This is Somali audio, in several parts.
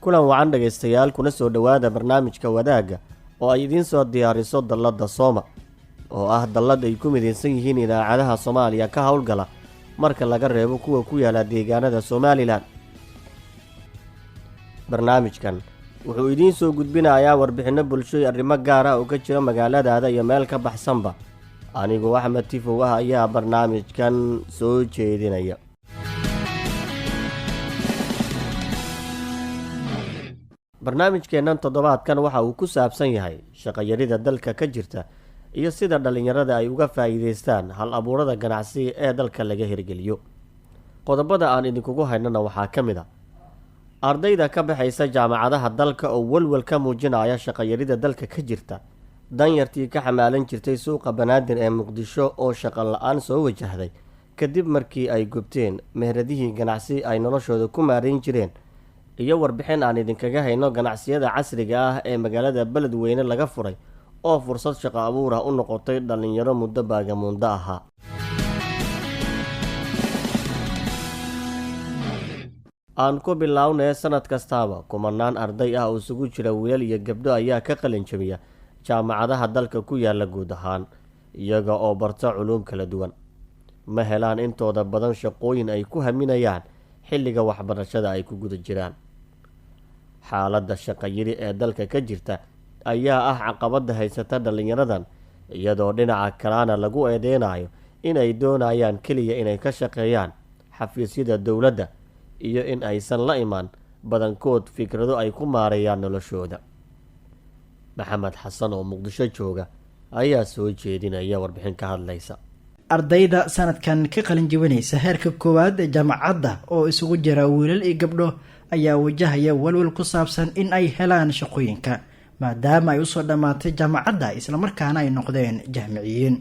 kulan wacan dhegaystayaal kuna soo dhowaada barnaamijka wadaagga oo ay idiin soo diyaariso dalladda sooma oo ah dallad ay ku midaysan yihiin idaacadaha Soomaaliya ka howlgala marka laga reebo kuwa ku yaala deegaanada Somaliland. barnaamijkan wuxuu idiin soo gudbinayaa warbixino bulsho iyo arrimo gaar ah oo ka jira magaaladaada iyo meel ka baxsanba. anigu Axmed Tifow ayaa barnaamijkan soo jeedinaya. barnaamijkeennan toddobaadkan waxa uu ku saabsan yahay shaqo yarida dalka ka jirta iyo sida dhalinyarada ay uga faa'iideystaan hal abuurada ganacsi ee dalka laga hirgeliyo. qodobada aan idinkugu haynana waxaa ka mid ah ardayda ka baxaysa jaamacadaha dalka oo walwal ka muujinaya shaqo yarida dalka ka jirta, danyartii ka xamaalan jirtay suuqa banaadir ee Muqdisho oo shaqo la'aan soo wajahday kadib markii ay gubteen mehradihii ganacsi ay noloshooda ku maareyn jireen, iyo warbixin aan idinkaga hayno ganacsiyada casriga ah ee magaalada Beledweyne laga furay oo fursad shaqo abuur ah u noqotay dhalinyaro muddo baagamundo ahaa. aan ku bilownay sanad kastaaba kumanaan arday ah oo isugu jira wiilal iyo gabdho ayaa ka qalin jabiya jaamacadaha dalka ku yaala guud ahaan, iyaga oo barta culuum kala duwan. ma helaan intooda badan shaqooyin ay ku haminayaan xilliga waxbarashada ay ku guda jiraan. xaaladda shaqo yiri ee dalka ka jirta ayaa ah caqabada haysata dhalinyaradan, iyadoo dhinaca kalena lagu eedeynayo inay doonayaan keliya inay ka shaqeeyaan xafiisyada dowladda iyo in aysan la imaan badankood fikrado ay ku maareeyaan noloshooda. maxamed xasan oo Muqdisho jooga ayaa soo jeedinaya warbixin ka hadlaysa. ardayda sanadkan ka qalin jebinaysa heerka koowaad ee jaamacadda oo isugu jira wiilal iyo gabdho ayaa wajahaya walwal ku saabsan in ay helaan shaqooyinka maadaama ay usoo dhammaatay jaamacadda islamarkaana ay noqdeen jaamiciyiin.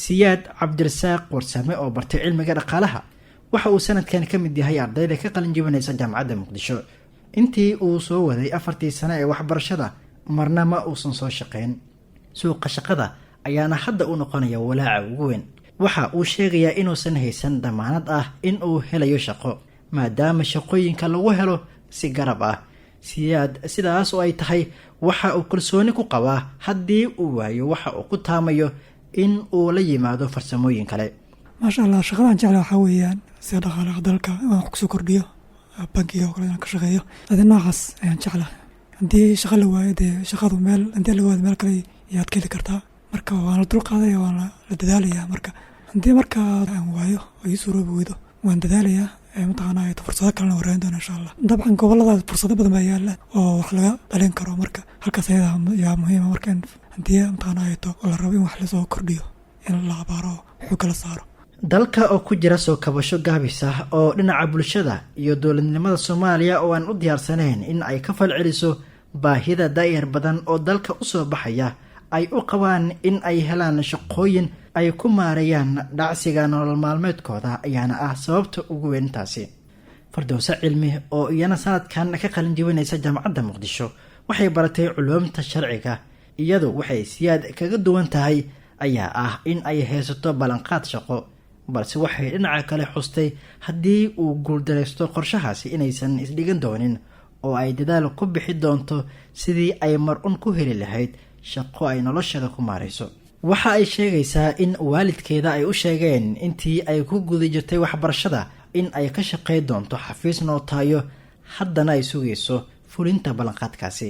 siyaad cabdirasaaq warsame oo bartay cilmiga dhaqaalaha waxa uu sanadkan ka mid yahay ardayda ka qalin jebinaysa jaamacadda Muqdisho. intii uu soo waday 4 sano ee waxbarashada marna ma uusan soo shaqeyn. suuqa shaqada ayaana hadda u noqonaya walaaca ugu weyn. waxa uu sheegayaa inuusan haysan damaanad ah in uu helayo shaqo maadaama shaqooyinka lagu helo si garab ah. siyaad sidaas oo ay tahay waxa uu kalsooni ku qabaa haddii uu waayo waxa uu ku taamayo in uu la yimaado farsamooyin kale. maasha allah, shaqadan jecla waxaa weeyaan sida dhaqaalaha dalka inaan kusoo kordhiyo, bankiga oo kale inaan ka shaqeeyo, adi noocaas ayaan jecla. haddii shaqa la waayo dee shaqadu haddii laga waado meel kale ayaad ka heli kartaa, marka waan la dulqaadaya, waan la dadaalayaa. marka haddii markaa aan waayo oo ii suuroobi weydo waan dadaalayaa, mataqaanaa fursado kalena waraayin doona insha allah. dabcan goboladaas fursado badan baa yaala oo wax laga dhalin karo, marka halkaas ayadaa yaa muhiima. marka haddii mataqaanaa oo la rabo in wax lasoo kordhiyo in la abaaro wuxuu kala saaro. dalka oo ku jira soo kabasho gaabis ah oo dhinaca bulshada iyo dowladnimada Soomaaliya oo aan u diyaarsanayn in ay ka falceliso baahida daayar badan oo dalka u soo baxaya ay u qabaan in ay helaan shaqooyin ay ku maareeyaan dhacsiga nolol maalmeedkooda ayaana ah sababta ugu weyn taasi. Fardowsa Cilmi oo iyana sanadkan ka qalin jebinaysa jaamacadda Muqdisho waxay baratay culuumta sharciga, iyadoo waxay siyaad kaga duwan tahay ayaa ah in ay haysato ballanqaad shaqo, balse waxay dhinaca kale xustay haddii uu guuldareysto qorshahaasi inaysan isdhigan doonin oo ay dadaal ku bixi doonto sidii ay mar-un ku heli lahayd shaqo ay nolosheeda ku maarayso. waxa ay sheegaysaa in waalidkeeda ay u sheegeen intii ay ku guda jirtay waxbarashada in ay ka shaqey doonto xafiis nootaayo, haddana ay sugayso fulinta ballanqaadkaasi.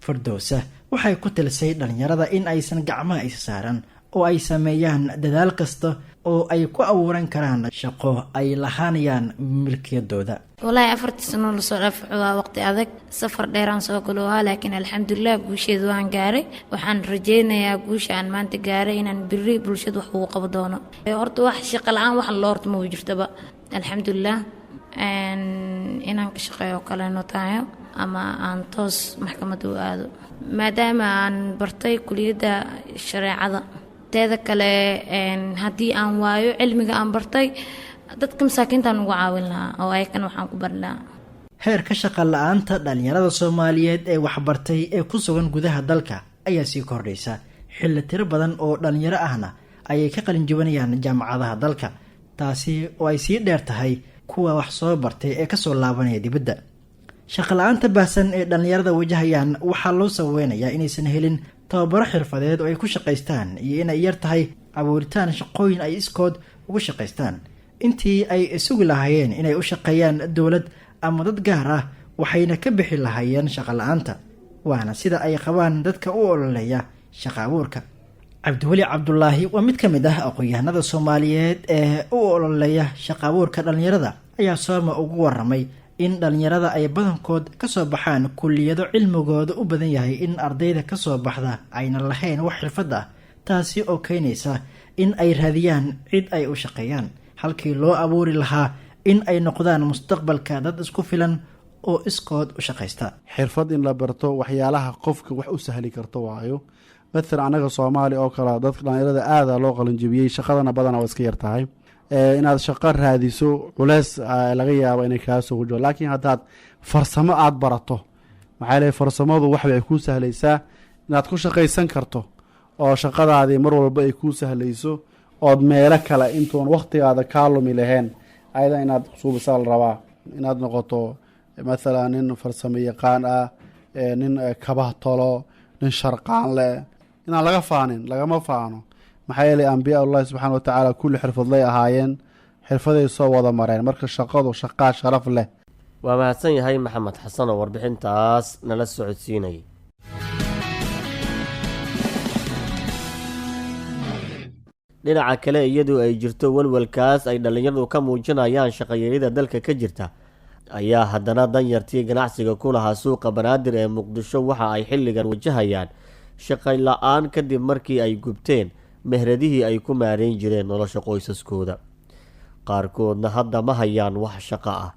Fardowsa waxay ku talisay dhalinyarada in aysan gacmaha is saaran oo ay sameeyaan dadaal kasta oo ay ku abuuran karaan shaqo ay lahaanayaan milkiyadooda. والله 4 سنة lasoo dhaafay waa waqti adag, safar dheer aan soo galay, laakiin alxamdulillah guusheedu waan gaaray. waxaan rajeynayaa guusha aan maanta gaaray inaan biri bulshada wax ugu qabo doono. horta wax shaqo la'aan wax loo horto ma jirtaba, alxamdulillah. inaan ka shaqeeyo kale notaayo ama aan toos maxkamad u aado maadaama aan bartay kuliyadda shareecada. teeda kale haddii aan waayo cilmiga aan bartay dadka masaakiintaan ugu caawin lahaa oo ayakan waxaan ku bari lahaa. heerka shaqo la'aanta dhalinyarada Soomaaliyeed ee waxbartay ee ku sugan gudaha dalka ayaa sii kordhaysa xilli tiro badan oo dhalinyaro ahna ayay ka qalin jebinayaan jaamacadaha dalka, taasi oo ay sii dheer tahay kuwa wax soo bartay ee kasoo laabanaya dibadda. shaqo la-aanta baahsan ee dhallinyarada wajahayaan waxaa loo sababeynayaa inaysan helin tababaro xirfadeed oo ay ku shaqaystaan iyo inay yar tahay abuuritaan shaqooyin ay iskood ugu shaqaystaan. intii ay sugi lahaayeen inay u shaqeeyaan dowlad ama dad gaar ah waxayna ka bixi lahaayeen shaqo la-aanta, waana sida ay qabaan dadka u ololeeya shaqo abuurka. cabdiweli cabdulaahi waa mid ka mid ah aqoon-yahanada soomaaliyeed ee u ololeeya shaqo abuurka dhallinyarada ayaa sooma ugu waramay in dhallinyarada ay badankood kasoo baxaan kulliyado cilmigooda u badan yahay in ardayda kasoo baxda ayna lahayn wax xirfad ah, taasi oo keenaysa in ay raadiyaan cid ay u shaqeeyaan halkii loo abuuri lahaa in ay noqdaan mustaqbalka dad isku filan oo iskood u shaqaysta. xirfad in la barto waxyaalaha qofka wax u sahli karto waayo. mathalan anaga soomaali oo kale dadka dhallinyarada aada loo qalinjibiyey, shaqadana badana waa iska yartahay. inaad shaqo raadiso culeys laga yaabo inay kaa soo gujo, laakiin haddaad farsamo aada barato maxaa leey farsamadu waxbay kuu sahlaysaa inaad ku shaqaysan karto oo shaqadaadii mar walba ay kuu sahlayso ood meelo kale intuun wakhtigaada kaa lumi lahayn ayada inaad suubisa la rabaa. inaad noqoto mathalan nin farsamo yaqaan ah, nin kabaha tolo, nin sharqaan leh, inaan laga faanin, lagama faano. maxaa yeelay ambiya allahi subxaana watacaala kulli xirfadlay ahaayeen, xirfaday soo wada mareen, marka shaqadu shaqaa sharaf leh. waa mahadsan yahay maxamed xasan oo warbixintaas nala socodsiinayay. dhinaca kale iyadoo ay jirto walwalkaas ay dhallinyaradu ka muujinayaan shaqayeelida dalka ka jirta, ayaa haddana danyartii ganacsiga ku lahaa suuqa banaadir ee muqdisho waxa ay xilligan wajahayaan shaqay la-aan kadib markii ay gubteen mehradihii ay ku maareyn jireen nolosha qoysaskooda. qaarkoodna hadda ma hayaan wax shaqo ah,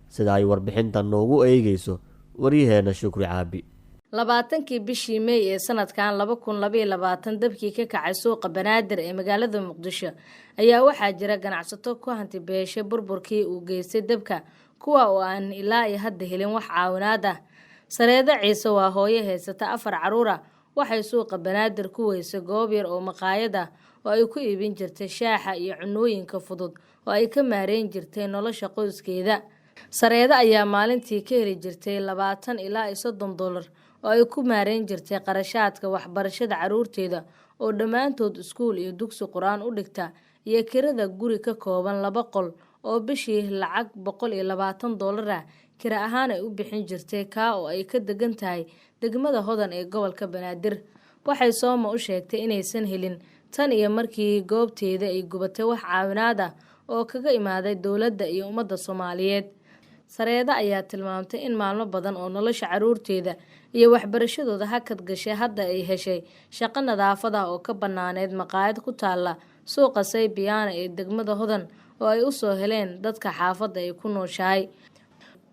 sida ay warbixintan noogu eegayso waryaheena Shukri Caabi. 20kii bishii May ee sanadkan 2022 dabkii ka kacay suuqa banaadir ee magaalada muqdisho ayaa waxaa jira ganacsato ku hanti beeshay burburkii uu geystay dabka, kuwa oo aan ilaa iyo hadda helin wax caawinaad ah. Sareeda Ciise waa hooyo haysata 4 caruur ah, waxay suuqa banaadir ku weysay goob yar oo maqaayad ah oo ay ku iibin jirtay shaaxa iyo cunooyinka fudud oo ay ka maareyn jirtay nolosha qoyskeeda. Sareeda ayaa maalintii ka heli jirtay 20 ilaa 30 dollar oo ay ku maareyn jirtay qarashaadka waxbarashada caruurteeda oo dhammaantood iskuul iyo dugsi quraan u dhigta, iyo kirada guri ka kooban 2 qol oo bishii lacag 120 dollar ah kira ahaan ay u bixin jirtay ka oo ay ka degan tahay degmada Hodan ee gobolka Banaadir. waxay sooma u sheegtay inaysan helin tan iyo markii goobteeda ay gubatay wax caawinaad ah oo kaga imaaday dowladda iyo ummadda Soomaaliyeed. Sareeda ayaa tilmaamtay in maalmo badan oo nolosha caruurteeda iyo waxbarashadooda hakad gashay, hadda ay heshay shaqo nadaafad ah oo ka banaaneed maqaayad ku taala suuqa Saybiyaana ee degmada Hodan oo ay u soo heleen dadka xaafadda ay ku nooshahay.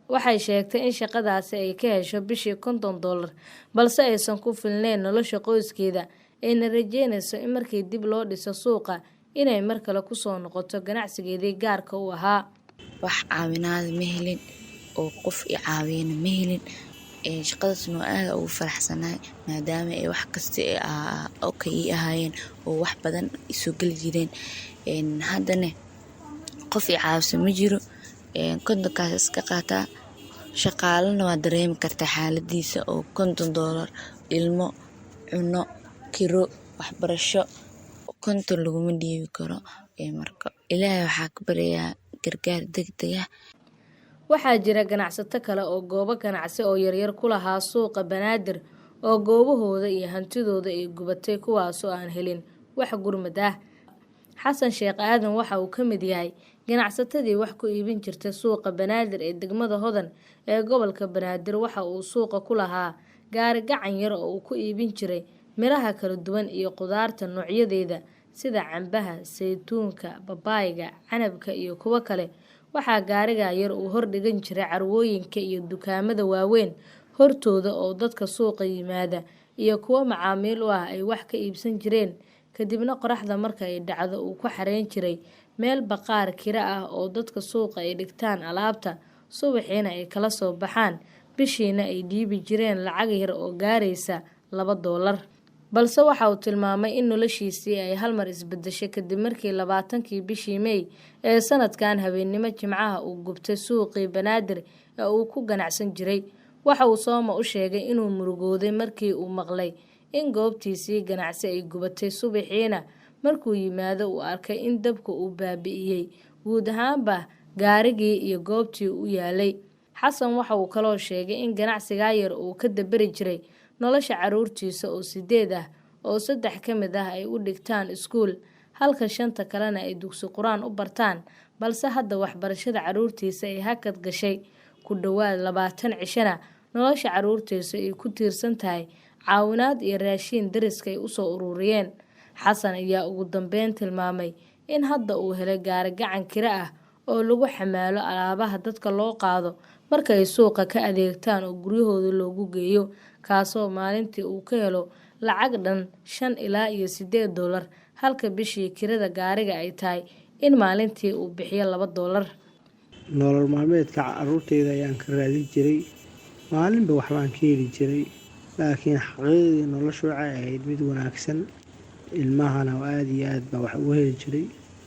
waxay sheegtay in shaqadaasi ay ka hesho bishii 50 dollar balse aysan ku filneyn nolosha qoyskeeda, ayna rajeynayso in markii dib loo dhiso suuqa inay mar kale ku soo noqoto ganacsigeedii gaarka u ahaa. wax caawinaad ma helin oo qof i caawiyana ma helin. shaqadaasna aad ugu faraxsanahay maadaama ay wax kasta oo ka ii ahaayeen oo wax badan isoo geli jireen. haddana qof i caawisa ma jiro, kontonkaas iska qaataa. shaqaalana waa dareemi kartaa xaaladiisa oo 50 dollar ilmo, cuno, kiro, waxbarasho 50 laguma dhiibi karo. marka ilaahay waxaa ka baryayaa gargaar degdeg ah. waxaa jira ganacsato kale oo goobo ganacsi oo yaryar ku lahaa suuqa banaadir oo goobahooda iyo hantidooda ay gubatay, kuwaasoo aan helin wax gurmad ah. xasan sheekh aadan waxa uu ka mid yahay ganacsatadii wax ku iibin jirtay suuqa banaadir ee degmada Hodan ee gobolka Banaadir. waxa uu suuqa ku lahaa gaari gacan yar oo uu ku iibin jiray miraha kala duwan iyo qudaarta noocyadeeda sida cambaha, saytuunka, babaayga, canabka iyo kuwa kale. waxaa gaariga yar uu hordhigan jiray carwooyinka iyo dukaamada waaweyn hortooda oo dadka suuqa yimaada iyo kuwa macaamiil u ah ay wax ka iibsan jireen, kadibna qoraxda marka ay dhacdo uu ku xareyn jiray meel baqaar kira ah oo dadka suuqa ay dhigtaan alaabta, subaxiina ay kala soo baxaan, bishiina ay dhiibi jireen lacag yar oo gaaraysa 2 dollar. balse waxa uu tilmaamay in noloshiisii ay hal mar isbedeshay kadib markii 20kii bishii May ee sanadkan habeenimo Jimcaha uu gubtay suuqii Banaadir ee uu ku ganacsan jiray. Waxa uu Sooma u sheegay inuu murugooday markii uu maqlay in goobtiisii ganacsi ay gubatay subaxiina markuu yimaado uu arkay in dabku uu baabi'iyay guud ahaanba gaarigii iyo goobtii u yaalay. Xasan waxa uu kaloo sheegay in ganacsiga yar uu ka dabari jiray nolosha caruurtiisa oo 8 ah oo 3 ka mid ah ay u dhigtaan iskuul halka 5 kalena ay dugsi Quraan u bartaan, balse hadda waxbarashada caruurtiisa ay hakad gashay ku dhawaad 20 cishana nolosha caruurtiisa ay ku tiirsan tahay caawinaad iyo raashin dariska ay u soo ururiyeen. Xasan ayaa ugu dambeyn tilmaamay in hadda uu helay gaari gacan kira ah oo lagu xamaalo alaabaha dadka loo qaado marka ay suuqa ka adeegtaan oo guryahooda loogu geeyo, kaasoo maalintii uu ka helo lacag dhan 5 ilaa 8 dollar halka bishii kirada gaariga ay tahay in maalintii uu bixiyo $2. nolol maalmeedka caruurteyda ayaan ka raadin jiray, maalinba waxbaan ka heli jiray, laakiin xaqiiqdii noloshu waxay ahayd mid wanaagsan. ilmahana aad iyo aad baa wax ugu heli jiray.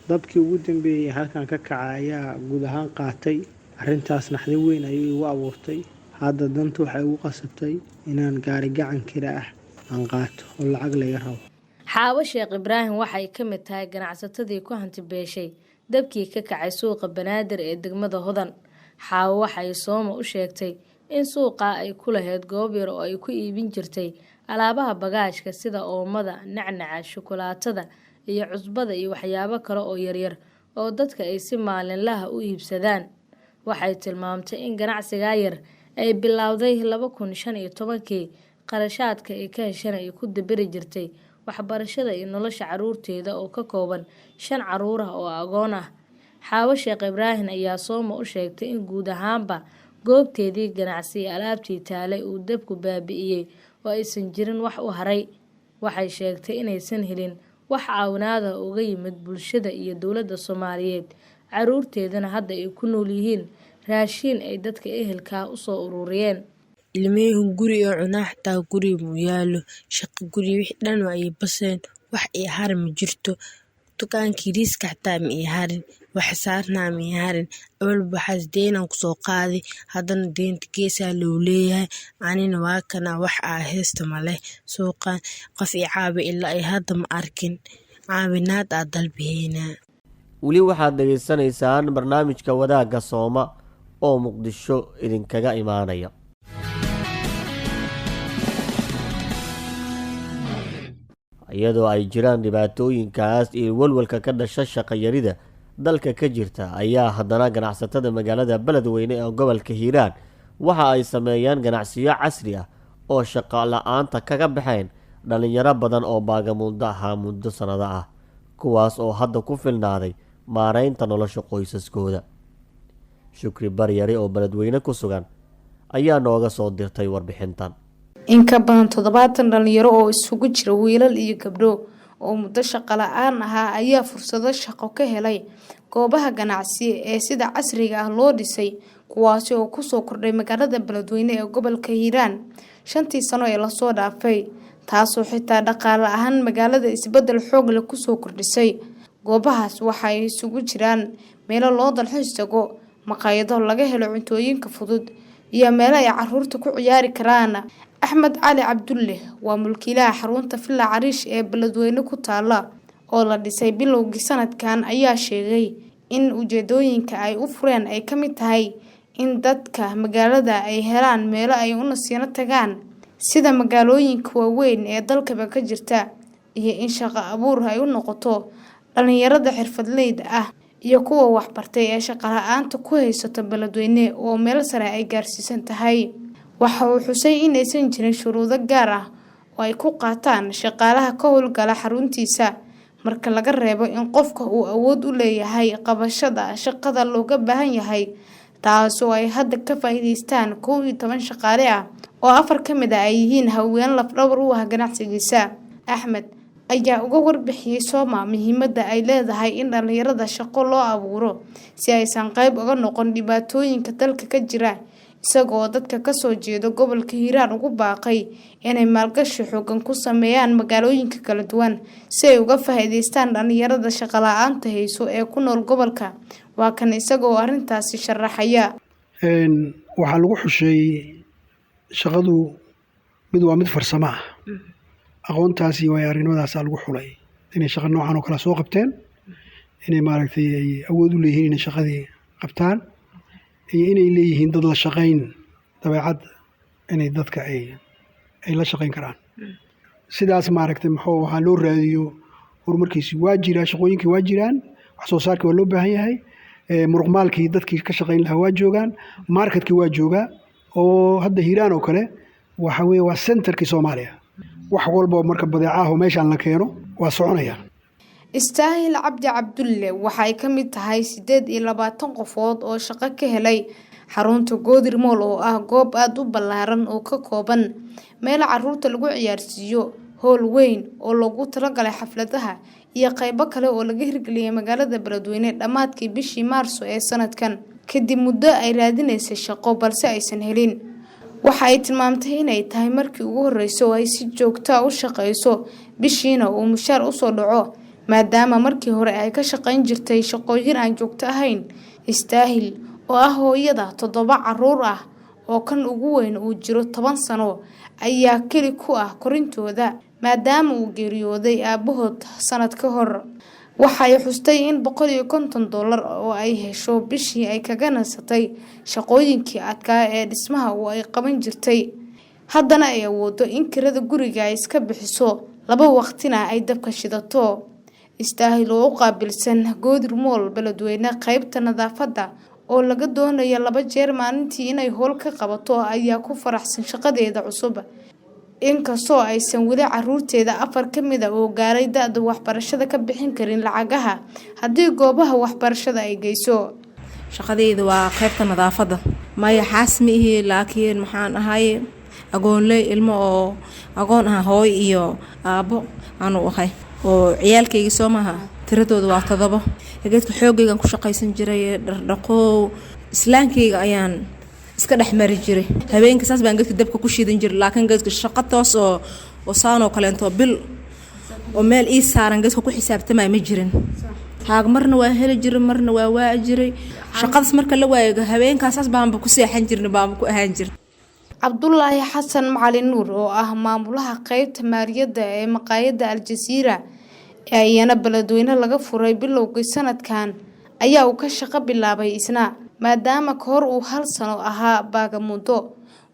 dabkii ugu dambeeyay halkan ka kaca ayaa guud ahaan qaatay, arrintaas naxdin weyn ayay igu abuurtay. hadda danta waxay ugu qasabtay inaan gaari gacan kira ah aan qaato oo lacag laga rabo. Xaawo Sheekh Ibraahim waxay ka mid tahay ganacsatadii ku hanti beeshay dabkii ka kacay suuqa Banaadir ee degmada Hodan. Xaawo waxay Sooma u sheegtay in suuqa ay ku lahayd goob yar oo ay ku iibin jirtay alaabaha bagaashka sida oomada, nacnaca, shukulaatada iyo cusbada iyo waxyaabo kale oo yaryar oo dadka ay si maalinlaha u iibsadaan. Waxay tilmaamtay in ganacsiga yar ay bilowday 2015kii, qarashaadka ay ka heshan ay ku dabari jirtay waxbarashada iyo nolosha caruurteeda oo ka kooban 5 caruur ah oo agoon ah. Xaawo Sheekh Ibraahim ayaa Sooma u sheegtay in guud ahaanba goobteedii ganacsi alaabtii taalay uu dabku baabi'iyay oo aysan jirin wax u haray. Waxay sheegtay inaysan helin wax caawinaad ah uga yimid bulshada iyo dowladda Soomaaliyeed, caruurteedana hadda ay ku nool yihiin raashin ay dadka ehelka u soo ururiyeen. ilmihii guri oo cunaa xataa guri mu yaalo, shaqo guri wixii dhan waa ay baseen, wax ay har ma jirto. dukaankii riiska xataa ma ay harin, wax saarnaa ma ay harin. awalba waxaas deenan ku soo qaaday, haddana deenta geesaa loo leeyahay. anina waa kana wax heesta ma leh. suuqan qof i caabi ilaa ay hadda ma arkin, caawinaad aa dalbiheynaa. weli waxaad dhageysanaysaan barnaamijka wadaagga Sooma oo Muqdisho idinkaga imaanaya. iyadoo ay jiraan dhibaatooyinkaas iyo walwalka ka dhasha shaqo yarida dalka ka jirta ayaa haddana ganacsatada magaalada Beledweyne ee gobolka Hiiraan waxa ay sameeyaan ganacsiyo casri ah oo shaqo la'aanta kaga baxeen dhalinyaro badan oo baagamundo ahaa muddo sanado ah, kuwaas oo hadda ku filnaaday maareynta nolosha qoysaskooda. Shukri Baryare oo Beledweyne ku sugan ayaa nooga soo dirtay warbixintan. in ka badan 70 dhalinyaro oo isugu jira wiilal iyo gabdho oo muddo shaqo la'aan ahaa ayaa fursado shaqo ka helay goobaha ganacsi ee sida casriga ah loo dhisay, kuwaas oo ku soo kordhay magaalada Beledweyne ee gobolka Hiiraan 5 sano ee la soo dhaafay, taasoo xitaa dhaqaale ahaan magaalada isbedel xoog leh ku soo kordhisay. goobahaas waxay isugu jiraan meelo loo dalxiis tago, maqaayado laga helo cuntooyinka fudud iyo meelo ay caruurta ku ciyaari karaan. Axmed Cali Cabdulle waa mulkiilaha xarunta Villa Cariish ee Beledweyne ku taala oo la dhisay bilowgii sanadkan ayaa sheegay in ujeedooyinka ay u fureen ay ka mid tahay in dadka magaalada ay helaan meelo ay u nasiino tagaan sida magaalooyinka waaweyn ee dalkaba ka jirta, iyo in shaqo abuur ay u noqoto dhalinyarada xirfadleyda ah iyo kuwa waxbartay ee shaqo la'aanta ku haysta Beledweyne oo meel sare ay gaarsiisan tahay. waxa uu xusay in aysan jirin shuruudo gaar ah oo ay ku qaataan shaqaalaha ka howlgala xaruntiisa, marka laga reebo in qofka uu awood u leeyahay qabashada shaqada looga baahan yahay, taasoo ay hadda ka faa'iideystaan 12 shaqaale ah oo 4 ka mid ah ay yihiin haween laf-dhabar u ah ganacsigiisa. Axmed ayaa uga warbixiyay Sooma muhiimadda ay leedahay in dhalinyarada shaqo loo abuuro si aysan qayb uga noqon dhibaatooyinka dalka ka jira isagoo dadka kasoo jeeda gobolka Hiiraan ugu baaqay inay maalgashi xoogan ku sameeyaan magaalooyinka kala duwan si ay uga faa'iideystaan dhalinyarada shaqo la'aanta hayso ee ku nool gobolka. Waa kan isagoo arrintaasi sharaxaya. waxaa lagu xusheeyey shaqadu mid waa mid farsamo ah aqoontaasi iyo waayo-aragnimadaasa lagu xulay inay shaqo noocan oo kale soo qabteen inay maaragtay ay awood u leeyihiin inay shaqadii qabtaan iyo inay leeyihiin dad la shaqayn dabeecad inay dadka ay la shaqayn karaan sidaas maaragtay muxuu waxaa loo raadiyo horumarkiisi waa jiraa shaqooyinkii waa jiraan wax soo saarkii waa loo baahan yahay muruqmaalkii dadkii ka shaqayn lahaa waa joogaan marketkii waa joogaa oo hadda Hiiraan oo kale waxa weeye waa centerkii Soomaaliya wax walba marka badeecaha meeshaan la keeno waa soconaya. Istaahil Cabdi Cabdulle waxay ka mid tahay 28 qofood oo shaqo ka helay xarunta Goodir Mall oo ah goob aad u ballaaran oo ka kooban meel carruurta lagu ciyaarsiiyo, hool weyn oo loogu talagalay xafladaha iyo qaybo kale oo laga hirgeliyay magaalada Beledweyne dhamaadkii bishii Maarso ee sanadkan. Kadib muddo ay raadinaysay shaqo balse aysan helin. Waxa ay tilmaamtay inay tahay markii ugu horeysay oo ay si joogto ah u shaqeyso bishiina uu mushaar u soo dhaco maadaama markii hore ay ka shaqayn jirtay shaqooyin aan joogto ahayn. Istaahil oo ah hooyada 7 carruur ah oo kan ugu weyn uu jiro 10 sano ayaa keli ku ah korintooda maadaama uu geeriyooday aabahood sanad ka hor. Waxay xustay in $150 oo ay hesho bishii ay kaga nasatay shaqooyinkii adkaa ee dhismaha oo ay qaban jirtay. Haddana ay awoodo in kirada guriga ay iska bixiso 2 waqtina ay dabka shidato. Istaahil oo u qaabilsan Goodir Mall Beledweyne qaybta nadaafadda oo laga doonayo 2 jeer maalintii inay howl ka qabato ayaa ku faraxsan shaqadeeda cusub. Inkastoo aysan weli carruurteeda 4 ka mid ah oo gaaray da'da waxbarashada ka bixin karin lacagaha haddii goobaha waxbarashada ay geyso. shaqadeyda waa qaybta nadaafadda maya xaasmi ihi laakiin maxaan ahay agoonley ilmo oo agoon ah hooy iyo aabo aanu ahay oo ciyaalkayga soo maaha tiradooda waa 7 geedka xoogaygan ku shaqaysan jiray dhaqo islaankayga ayaan iska dhaxmari jiray habeenka saas baan geedka dabka ku shiidan jiray laakiin geedka shaqo toos oo saano kaleento bil oo meel ii saaran geedka ku xisaabtamay ma jirin haag marna waa heli jiray marna waa jiray shaqadaas marka la waayo habeenkaas baan ku seexan jirnay baan ku ahaan jirnay. Cabdullaahi Xasan Macalin Nuur oo ah maamulaha qaybta maaliyadda ee maqaayadda Al Jazeera ee ayana Beledweyne laga furay bilowgii sanadkan ayaa uu ka shaqo bilaabay isna maadaama ka hor uu 1 sano ahaa baagamudo.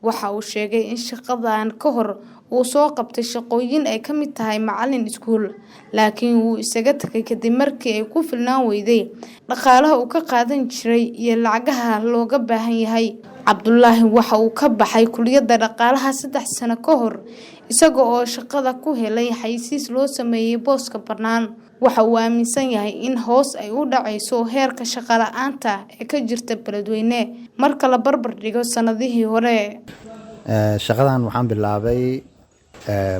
Waxa uu sheegay in shaqadan ka hor uu soo qabtay shaqooyin ay ka mid tahay macallin iskuul laakiin uu isaga tagay kadib markii ay ku filnaan weyday dhaqaalaha uu ka qaadan jiray iyo lacagaha looga baahan yahay. Cabdullaahi waxa uu ka baxay kulliyadda dhaqaalaha 3 sano ka hor isaga oo shaqada ku helay xayisiis loo sameeyay booska bannaan. Waxa uu aaminsan yahay in hoos ay u dhacayso heerka shaqo la'aanta ee ka jirta Beledweyne marka la barbar dhigo sanadihii hore. shaqadan waxaan bilaabay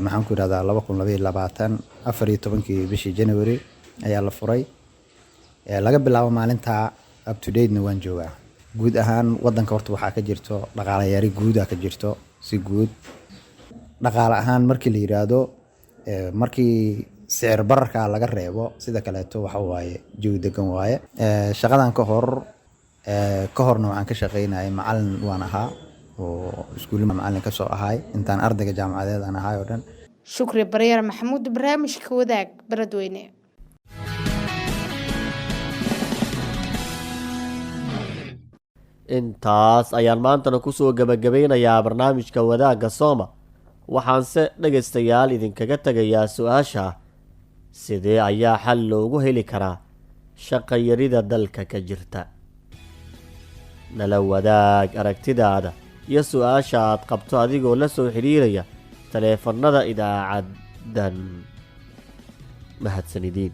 maxaan ku yiraahdaa 2022 14 bishii January ayaa la furay laga bilaabo maalinta up to date na waan joogaa guud ahaan wadanka horta waxaa ka jirto dhaqaale yari guud ah ka jirto si guud dhaqaale ahaan markii la yiraahdo markii sicir bararka laga reebo sida kaleeto waxa waaye jawi degan waaye shaqadan ka horna waxaan ka shaqeynayay macallin waan ahaa oo iskuul macallin ka soo ahay intaan ardayga jaamacadeed aan ahay oo dhan. Shukri Baryar Maxamuud barnaamijka wadaag Beledweyne. intaas ayaan maantana kusoo gabagabeynayaa barnaamijka wadaagga Sooma waxaanse dhagaystayaal idinkaga tagayaa su-aasha sidee ayaa xal loogu heli karaa shaqo yarida dalka ka jirta. nala wadaag aragtidaada iyo su-aasha aad qabto adigoo la soo xiriiraya taleefannada idaacadan mahadsanidin.